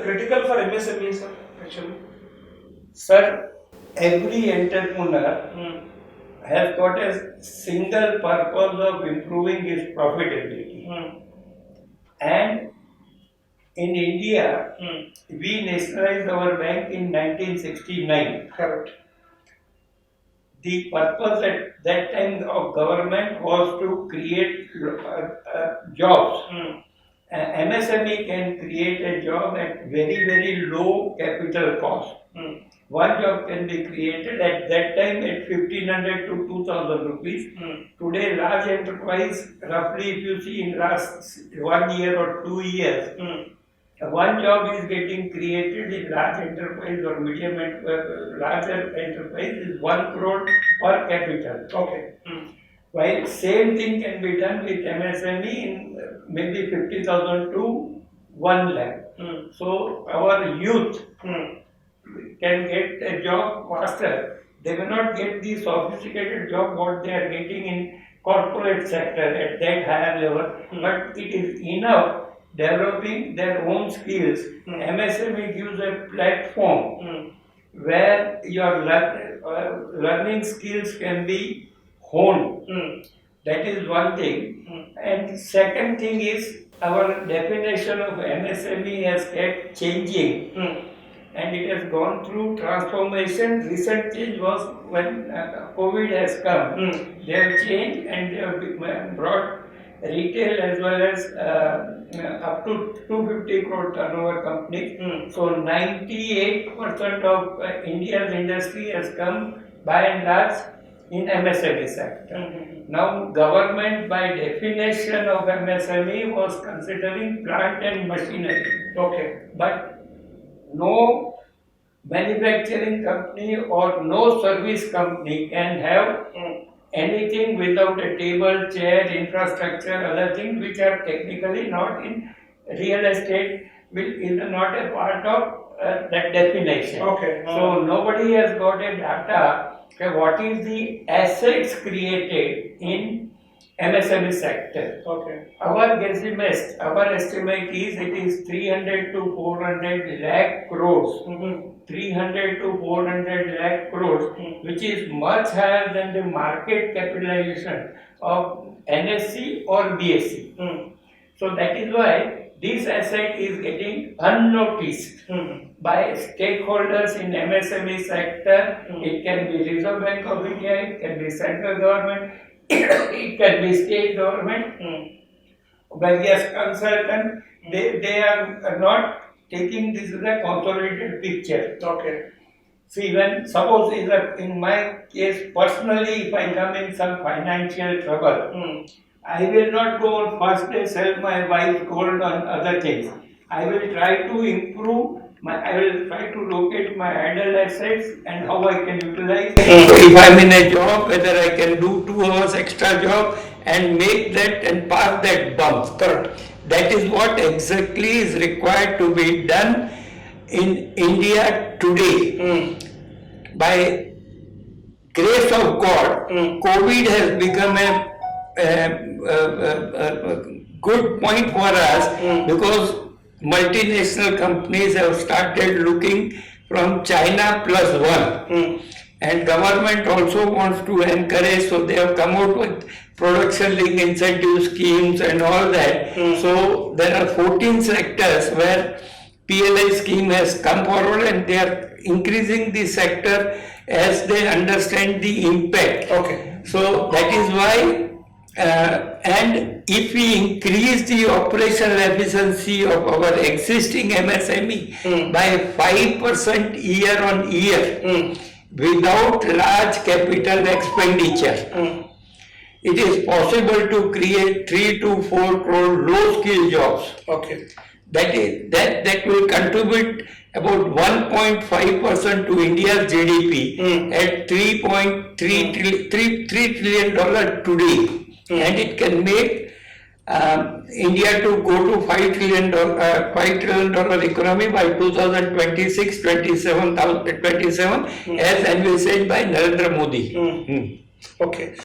critical for MSMEs, sir, actually? Sir, every entrepreneur has got a single purpose of improving his profitability. And in India, we nationalized our bank in 1969. Correct. The purpose at that time of government was to create jobs. MSME can create a job at very, very low capital cost. One job can be created at that time at 1500 to 2000 rupees. Today, large enterprise, roughly if you see in last 1 year or 2 years, one job is getting created in large enterprise or medium larger enterprise is 1 crore per capital. Okay. While same thing can be done with MSME in maybe 50,000 to 1 lakh. So our youth can get a job faster. They may not get the sophisticated job what they are getting in corporate sector at that higher level, but it is enough developing their own skills. MSME gives a platform where your learning skills can be honed. That is one thing. And second thing is our definition of MSME has kept changing. And it has gone through transformation. Recent change was when COVID has come. They have changed and they have brought retail as well as up to 250 crore turnover companies. So 98% of India's industry has come by and large in MSME sector. Now government by definition of MSME was considering plant and machinery. Okay. But no manufacturing company or no service company can have anything without a table, chair, infrastructure, other things which are technically not in real estate, is not a part of that definition. Okay. So nobody has got a data what is the assets created in MSME sector. Okay. Our guesstimate, our estimate is it is 300 to 400 lakh crores. 300 to 400 lakh crores, which is much higher than the market capitalization of NSE or BSE. So that is why this asset is getting unnoticed by stakeholders in MSME sector. It can be Reserve Bank of India, it can be central government, it can be state government, various consultants. They are not taking this as a consolidated picture. Okay. See, when suppose in my case personally, if I come in some financial trouble, I will not go on first day sell my wife's gold on other things. I will try to improve. I will try to locate my idle assets and how I can utilize. So if I am in a job, whether I can do 2 hours extra job and make that and pass that bump. Correct. That is what exactly is required to be done in India today. By grace of God, COVID has become a good point for us because multinational companies have started looking from China +1. And government also wants to encourage, so they have come out with production link incentive schemes and all that. So there are 14 sectors where PLI scheme has come forward and they are increasing the sector as they understand the impact. Okay. So that is why and if we increase the operational efficiency of our existing MSME by 5% year on year without large capital expenditure, it is possible to create 3 to 4 crore low skill jobs. Okay. That will contribute about 1.5% to India's GDP at $3.3 trillion today. And it can make India to go to $5 trillion economy by 2026-27 as envisaged by Narendra Modi. Okay.